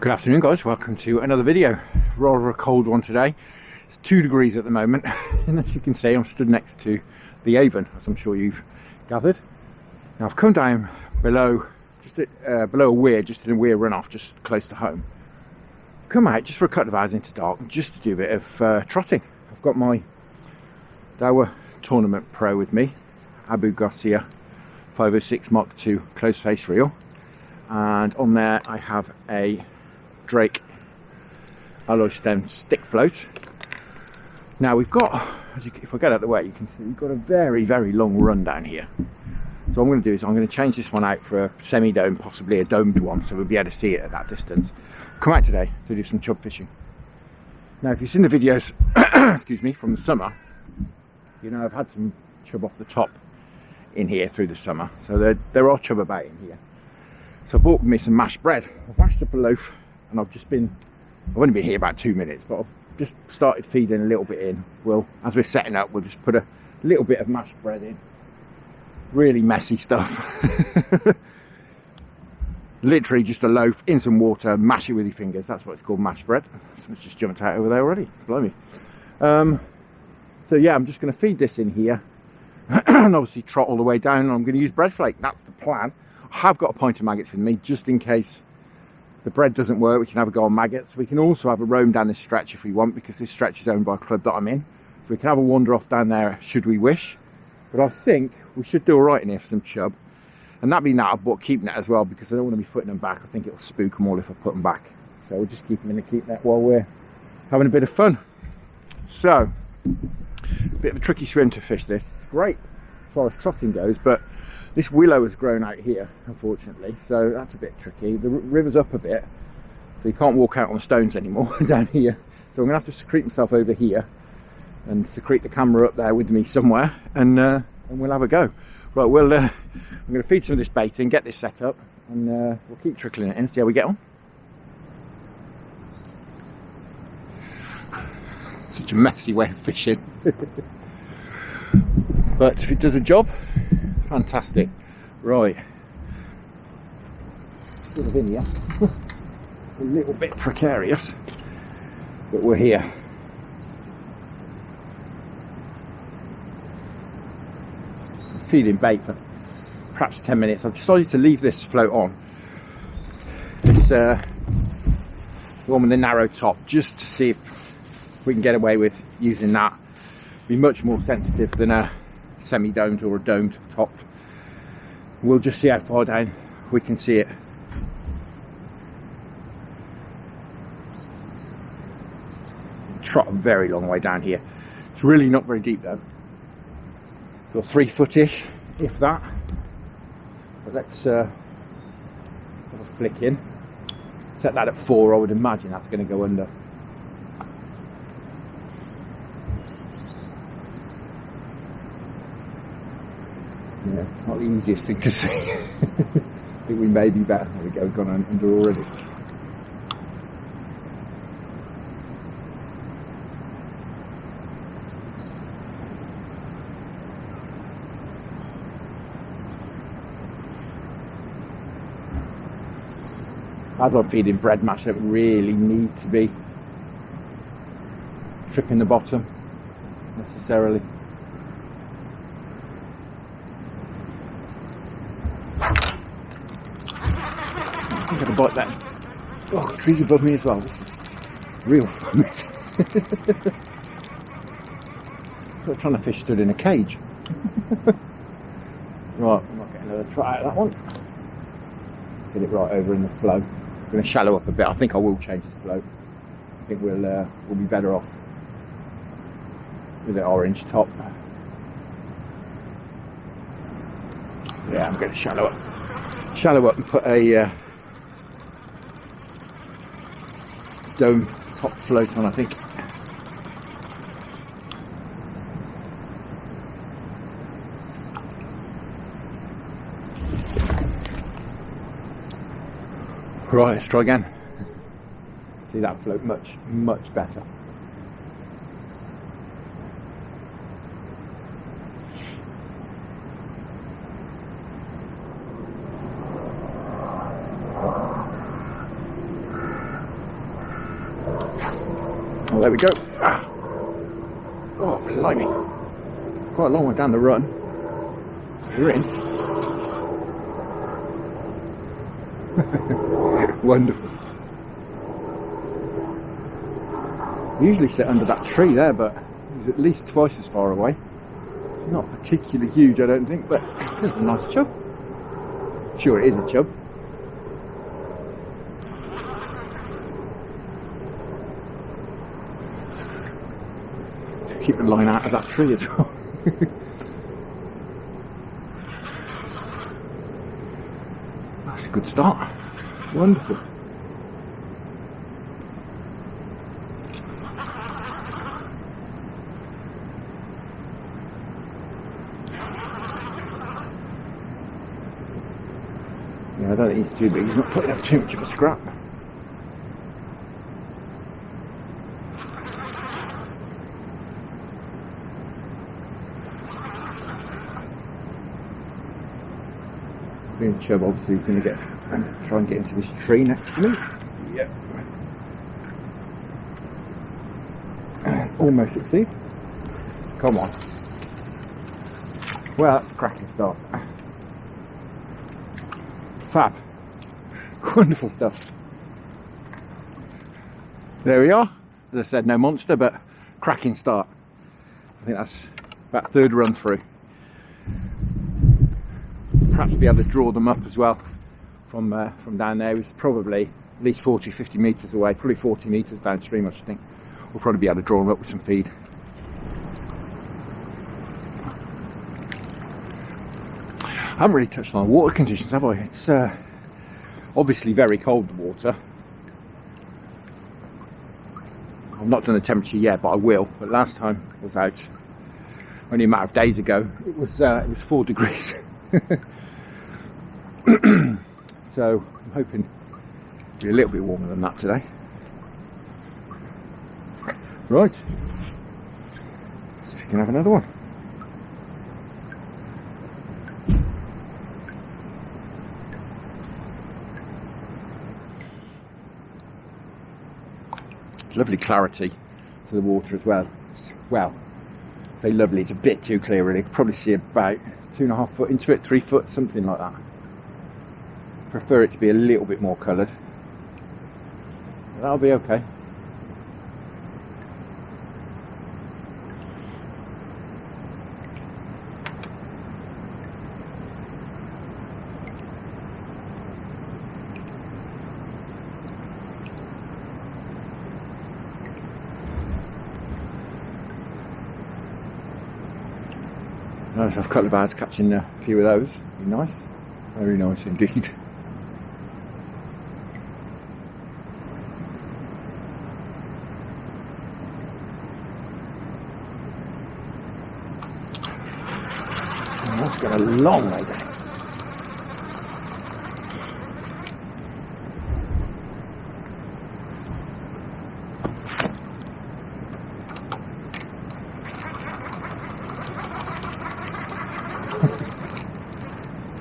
Good afternoon guys, welcome to another video. Rather a cold one today. It's 2 degrees at the moment and as you can see I'm stood next to the Avon, as I'm sure you've gathered. Now I've come down below, just below a weir, just in a weir runoff just close to home. Come out just for a couple of hours into dark just to do a bit of trotting. I've got my Daiwa Tournament Pro with me, Garcia 506 Mark II close face reel, and on there I have a Drake alloy stem stick float. Now we've got, if I get out of the way, you can see we've got a very long run down here. So what I'm going to do is I'm going to change this one out for a semi-dome, possibly a domed one, so we'll be able to see it at that distance. Come out today to do some chub fishing. Now if you've seen the videos excuse me, from the summer, you know I've had some chub off the top in here through the summer, so there are chub about in here. So I bought me some mashed bread. I've mashed up a loaf and I've only been here about 2 minutes, but I've just started feeding a little bit in. Well, as we're setting up, we'll just put a little bit of mashed bread in. Really messy stuff. Literally just a loaf in some water, mash it with your fingers. That's what it's called, mashed bread. So it's just jumped out over there already. Blimey. So yeah, I'm just going to feed this in here and obviously trot all the way down. And I'm going to use bread flake. That's the plan. I have got a pint of maggots with me just in case the bread doesn't work. We can have a go on maggots. We can also have a roam down this stretch if we want, because this stretch is owned by a club that I'm in. So we can have a wander off down there should we wish. But I think we should do all right in here for some chub. And that being that, I've bought keep net as well, because I don't want to be putting them back. I think it'll spook them all if I put them back. So we'll just keep them in the keep net while we're having a bit of fun. So, it's a bit of a tricky swim to fish this. It's great as far as trotting goes, but this willow has grown out here, unfortunately, so that's a bit tricky. The river's up a bit, so you can't walk out on the stones anymore down here. So I'm going to have to secrete myself over here and secrete the camera up there with me somewhere, and we'll have a go. Right, I'm going to feed some of this bait in, get this set up, and we'll keep trickling it in, see how we get on. Such a messy way of fishing. But if it does a job, fantastic. Right, sort of in here, a little bit precarious, but we're here. I'm feeding bait for perhaps 10 minutes. I've decided to leave this float on, this one with the narrow top, just to see if we can get away with using that. Be much more sensitive than a semi-domed or a domed top. We'll just see how far down we can see it. Trot a very long way down here. It's really not very deep though. So 3 foot-ish, if that. But let's have a flick in. Set that at 4, I would imagine that's going to go under. Yeah, not the easiest thing to see. I think we may be better. There we go, gone under already. As I'm feeding bread mash, I don't really need to be tripping the bottom necessarily. I'm going to bite that. Oh, trees above me as well. This is real fun. I'm trying to fish stood in a cage. Right, I'm not getting another try out of that one. Get it right over in the flow. I'm going to shallow up a bit. I think I will change this float. I think we'll be better off with the orange top. Yeah, I'm going to shallow up and put a dome top float on, I think. Right, let's try again. See that float much better. Oh, there we go. Ah. Oh, blimey. Quite a long way down the run. We're in. Wonderful. I usually sit under that tree there, but he's at least twice as far away. Not particularly huge, I don't think, but there's a nice chub. Sure, it is a chub. Keep the line out of that tree as well. That's a good start. Wonderful. Yeah, I don't think he's too big. He's not putting up too much of a scrap. Being Chub obviously is going to try and get into this tree next to me. Yep. Almost succeed. Come on. Well, that's a cracking start. Fab. Wonderful stuff. There we are. As I said, no monster, but cracking start. I think that's about third run through. Perhaps be able to draw them up as well from down there. It's probably at least 40-50 metres away, probably 40 metres downstream I should think. We'll probably be able to draw them up with some feed. I haven't really touched on water conditions, have I? It's obviously very cold, the water. I've not done the temperature yet, but I will. But last time I was out, only a matter of days ago, it was 4 degrees. So I'm hoping it'll be a little bit warmer than that today. Right, see if we can have another one. Lovely clarity to the water as well. Well, say lovely, it's a bit too clear really. You can probably see about 2.5 foot into it, 3 foot, something like that. Prefer it to be a little bit more coloured. That'll be okay. Nice, I've a couple of hours catching a few of those. Be nice. Very nice indeed. And that's got a long way down.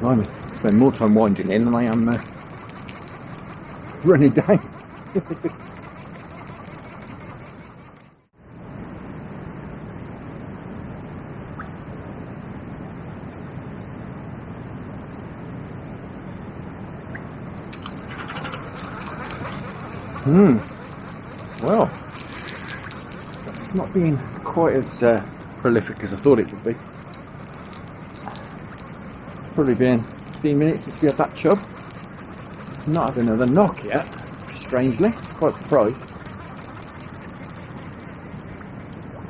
I spend more time winding in than I am running down. Well, it's not been quite as prolific as I thought it would be. Probably been 15 minutes since we had that chub. Not had another knock yet, strangely. Quite surprised.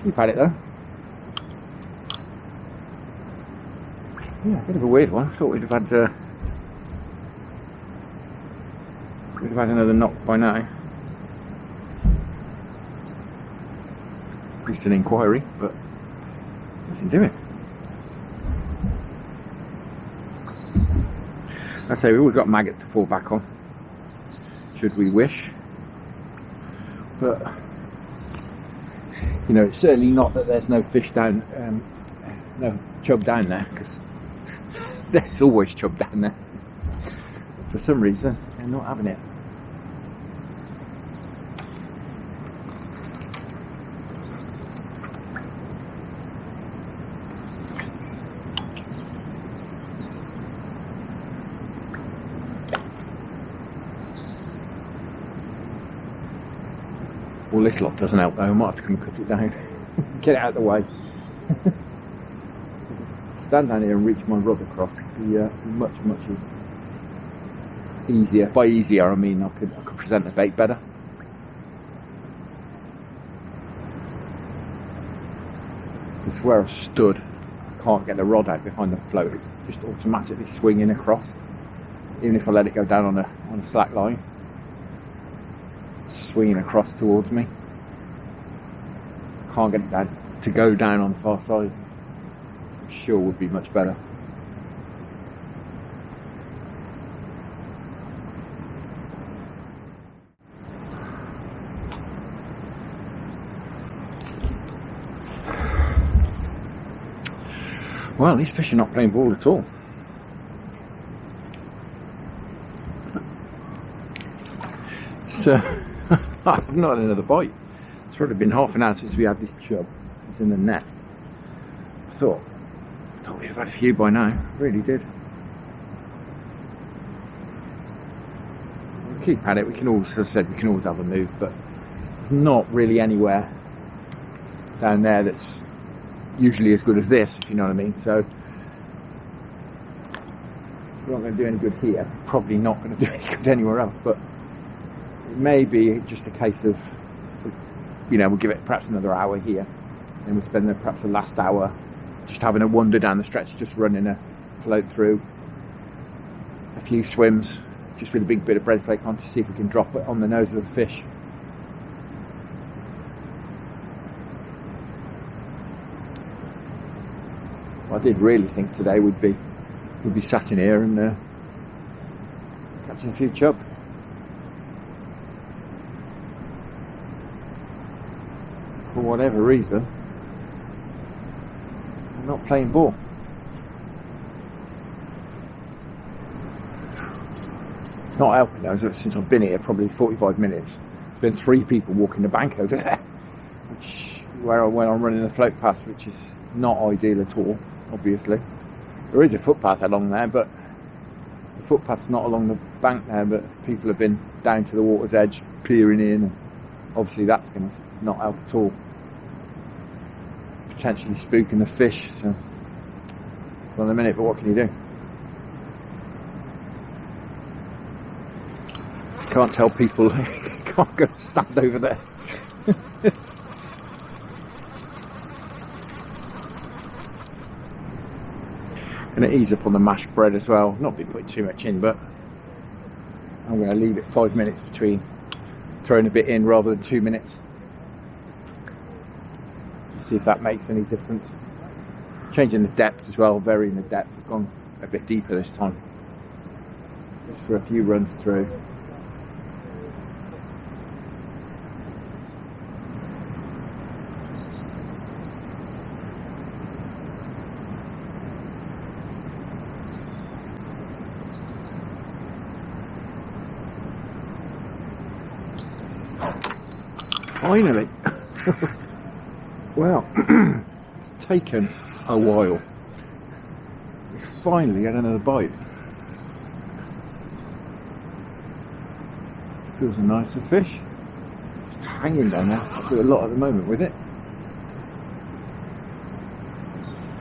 We've had it though. Yeah, a bit of a weird one. I thought we'd have had another knock by now. At least an inquiry, but nothing doing. I say we've always got maggots to fall back on, should we wish. But you know, it's certainly not that there's no fish down, no chub down there, because there's always chub down there. For some reason, they're not having it. Well, this lot doesn't help though. I might have to come and cut it down. Get it out of the way. Stand down here and reach my rod across. It'd be much easier. By easier, I mean I could present the bait better. Because where I stood, I can't get the rod out behind the float. It's just automatically swinging across. Even if I let it go down on a slack line, it's swinging across towards me. Can't get it down to go down on the far side. I'm sure would be much better. Well, these fish are not playing ball at all. So, I've not had another bite. It's probably been half an hour since we had this chub. It's in the net. I thought we'd have had a few by now. Really did. We'll keep at it. We can always, as I said, we can always have a move, but there's not really anywhere down there that's usually as good as this, if you know what I mean. So we're not going to do any good here. Probably not going to do any good anywhere else. But it may be just a case of, you know, we'll give it perhaps another hour here, and we'll spend perhaps the last hour just having a wander down the stretch, just running a float through, a few swims, just with a big bit of bread flake on to see if we can drop it on the nose of the fish. I did really think today we'd be sat in here and catching a few chub. For whatever reason, I'm not playing ball. It's not helping though, since I've been here probably 45 minutes. There's been 3 people walking the bank over there, where I'm running a float past, which is not ideal at all. Obviously, there is a footpath along there, but the footpath's not along the bank there, but people have been down to the water's edge peering in, and obviously that's going to not help at all, potentially spooking the fish. So well, in a minute, but what can you do? Can't tell people can't go stand over there. Going to ease up on the mashed bread as well. Not be putting too much in, but I'm going to leave it 5 minutes between throwing a bit in rather than 2 minutes. See if that makes any difference. Changing the depth as well, varying the depth. I've gone a bit deeper this time, just for a few runs through. Finally. Well, it's taken a while. We finally had another bite. Feels a nicer fish. Just hanging down there. I do a lot at the moment with it.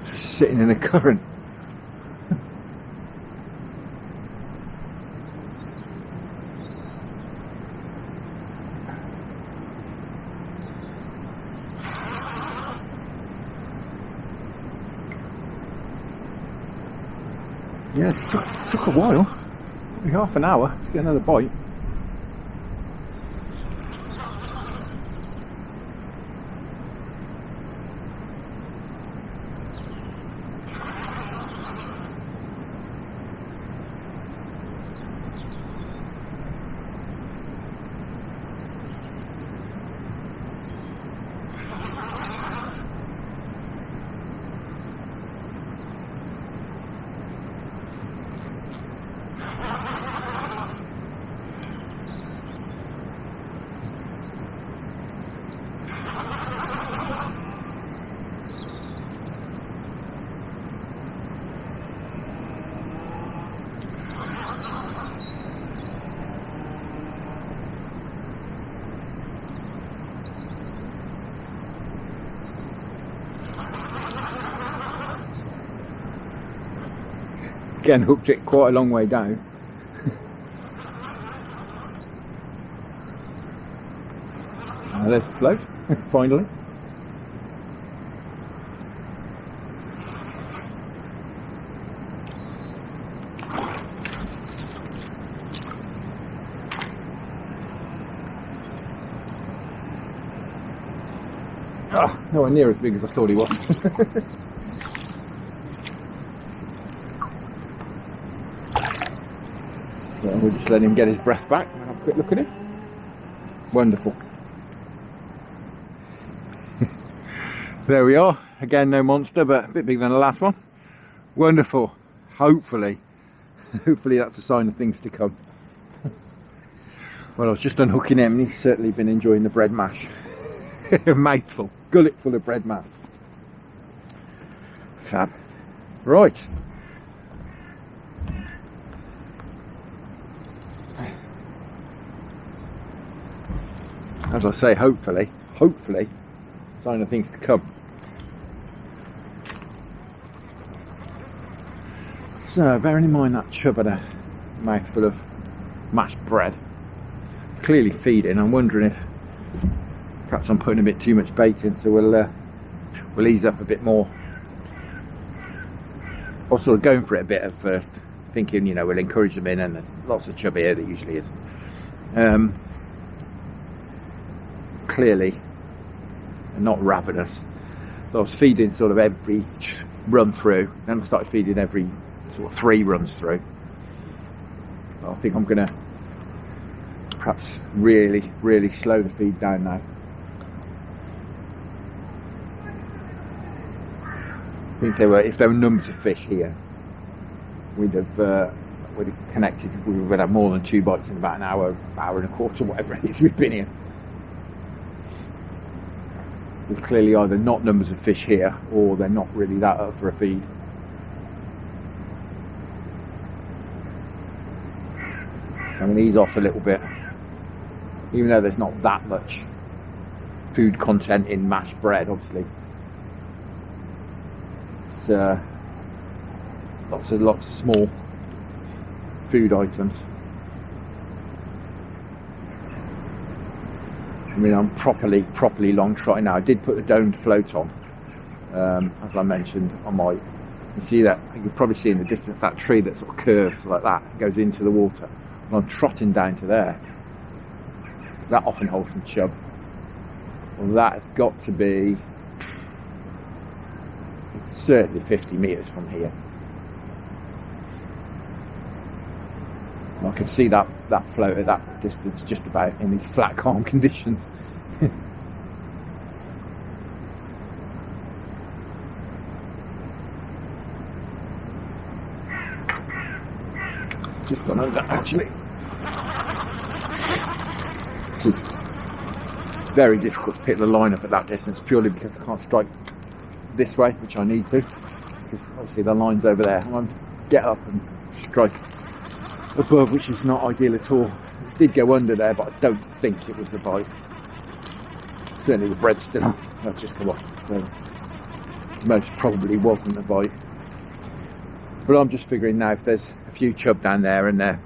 Sitting in the current. Yeah, it took a while. Maybe half an hour to get another bite. Again, hooked it quite a long way down. There's the float, finally. Oh, nowhere near as big as I thought he was. So we'll just let him get his breath back and have a quick look at him. Wonderful. There we are. Again, no monster, but a bit bigger than the last one. Wonderful. Hopefully that's a sign of things to come. Well, I was just unhooking him and he's certainly been enjoying the bread mash. A mouthful, gullet full of bread mash. Fab. Right. As I say, hopefully, sign of things to come. So, bearing in mind that Chub had a mouthful of mashed bread, clearly feeding. I'm wondering if perhaps I'm putting a bit too much bait in, so we'll ease up a bit more. I was sort of going for it a bit at first, thinking, you know, we'll encourage them in, and there's lots of chub here, there usually is. Clearly, not ravenous. So I was feeding sort of every run through, then I started feeding every sort of 3 runs through. I think I'm going to perhaps really slow the feed down now. I think if there were numbers of fish here, we'd have connected. We would have more than 2 bites in about an hour and a quarter, whatever it is we've been here. There's clearly either not numbers of fish here, or they're not really that up for a feed. I'm going to ease off a little bit, even though there's not that much food content in mashed bread, obviously. It's lots of small food items. I mean, I'm properly long trotting now. I did put the domed float on, as I mentioned. You see that, you can probably see in the distance that tree that sort of curves like that, goes into the water. And I'm trotting down to there. That often holds some chub. Well, that has got to be certainly 50 metres from here. I can see that float at that distance just about in these flat, calm conditions. Just gone over actually. It's very difficult to pick the line up at that distance, purely because I can't strike this way, which I need to, because obviously the line's over there. I want to get up and strike above, which is not ideal at all. It did go under there, but I don't think it was the bite. Certainly the bread's still on. That's just come off, so most probably wasn't the bite. But I'm just figuring now, if there's a few chub down there and they're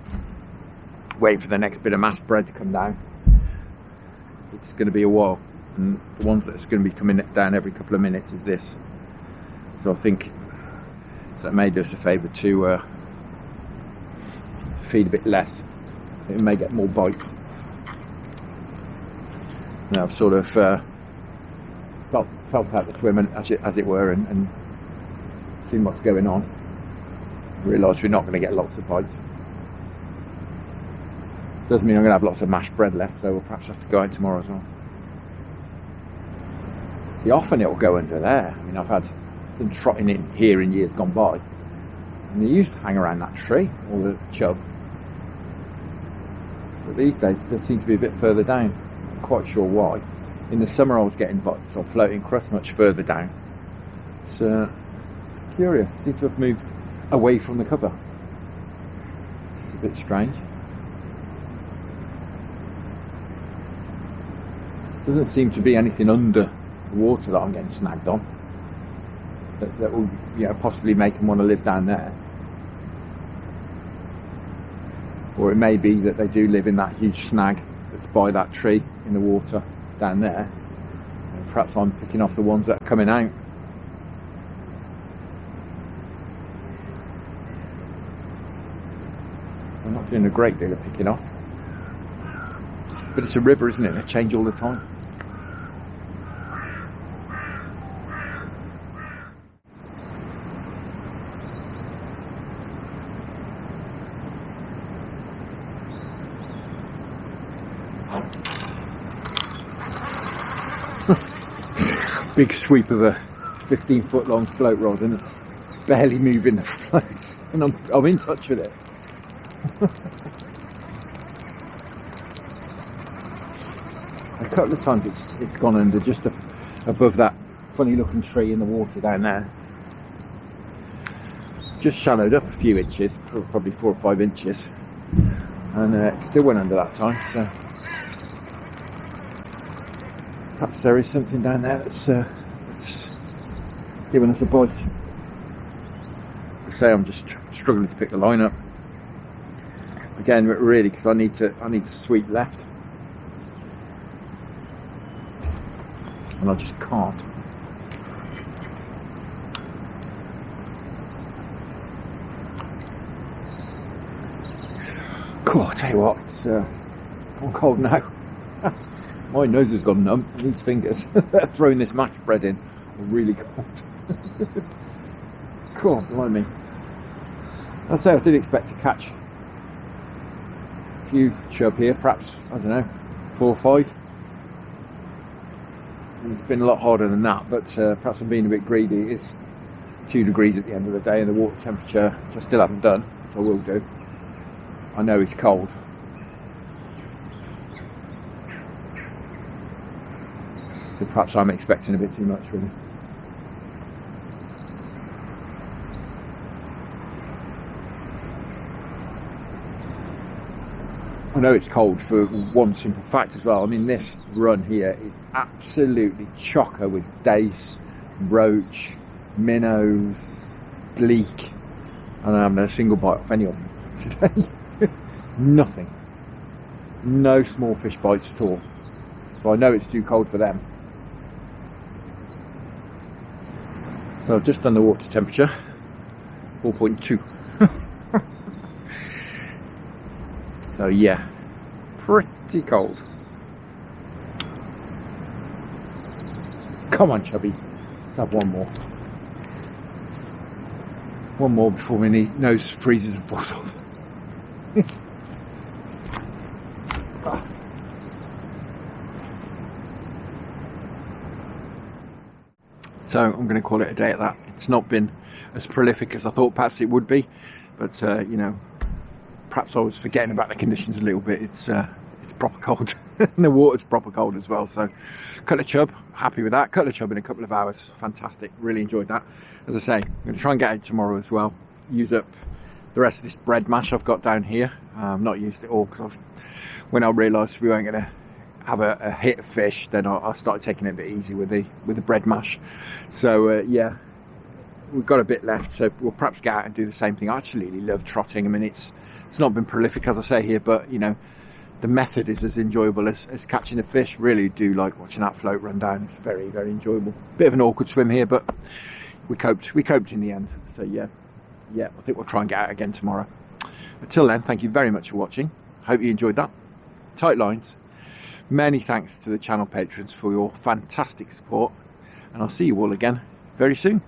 waiting for the next bit of mashed bread to come down, it's going to be a while. And the ones that's going to be coming down every couple of minutes is this. So I think that may do us a favour to feed a bit less. It may get more bites. Now I've sort of felt out the swim, as it were, and seen what's going on. Realised we're not going to get lots of bites. Doesn't mean I'm going to have lots of mashed bread left, so we'll perhaps have to go out tomorrow as well. See, often it'll go under there. I mean, I've had them trotting in here in years gone by, and they used to hang around that tree, all the chub. But these days they seem to be a bit further down. I'm not quite sure why. In the summer I was getting bites on floating crust much further down. It's curious. It seems to have moved away from the cover. It's a bit strange. Doesn't seem to be anything under the water that I'm getting snagged on that will, you know, possibly make them want to live down there. or it may be that they do live in that huge snag that's by that tree in the water down there, and perhaps I'm picking off the ones that are coming out. I'm not doing a great deal of picking off, but it's a river, isn't it? They change all the time. Big sweep of a 15-foot long float rod, and it's barely moving the float, and I'm in touch with it. A couple of times it's gone under just above that funny looking tree in the water down there. Just shallowed up a few inches, probably 4 or 5 inches, and it still went under that time. So perhaps there is something down there that's giving us a bite. I say I'm just struggling to pick the line up again, really, because I need to sweep left, and I just can't. Cool, I'll tell you what, it's gone cold now. My nose has gone numb, and these fingers throwing this match bread in are really cold. Cool, blimey. I'll say I did expect to catch a few chub here, perhaps, I don't know, 4 or 5. It's been a lot harder than that, but perhaps I'm being a bit greedy. It is 2 degrees at the end of the day, and the water temperature, which I still haven't done, which I will do. I know it's cold. So perhaps I'm expecting a bit too much, really. I know it's cold for one simple fact as well. I mean, this run here is absolutely chocker with dace, roach, minnows, bleak, and I haven't had a single bite off any of them today. Nothing. No small fish bites at all. So I know it's too cold for them. So I've just done the water temperature, 4.2. So yeah, pretty cold. Come on, Chubby, let's have one more. One more before my nose freezes and falls off. So I'm going to call it a day at that. It's not been as prolific as I thought perhaps it would be, but you know, perhaps I was forgetting about the conditions a little bit. It's proper cold, and the water's proper cold as well. So cut a chub, happy with that. Cut a chub in a couple of hours, fantastic. Really enjoyed that. As I say, I'm going to try and get out tomorrow as well. Use up the rest of this bread mash I've got down here. I've not used it all because when I realised we weren't going to have a hit of fish, then I started taking it a bit easy with the bread mash. So yeah, we've got a bit left, so we'll perhaps get out and do the same thing. I absolutely love trotting. I mean, it's not been prolific, as I say here, but you know, the method is as enjoyable as catching a fish. Really do like watching that float run down. It's very, very enjoyable. Bit of an awkward swim here, but we coped in the end. So yeah, I think we'll try and get out again tomorrow. Until then, thank you very much for watching. Hope you enjoyed that. Tight lines. Many thanks to the channel patrons for your fantastic support, and I'll see you all again very soon.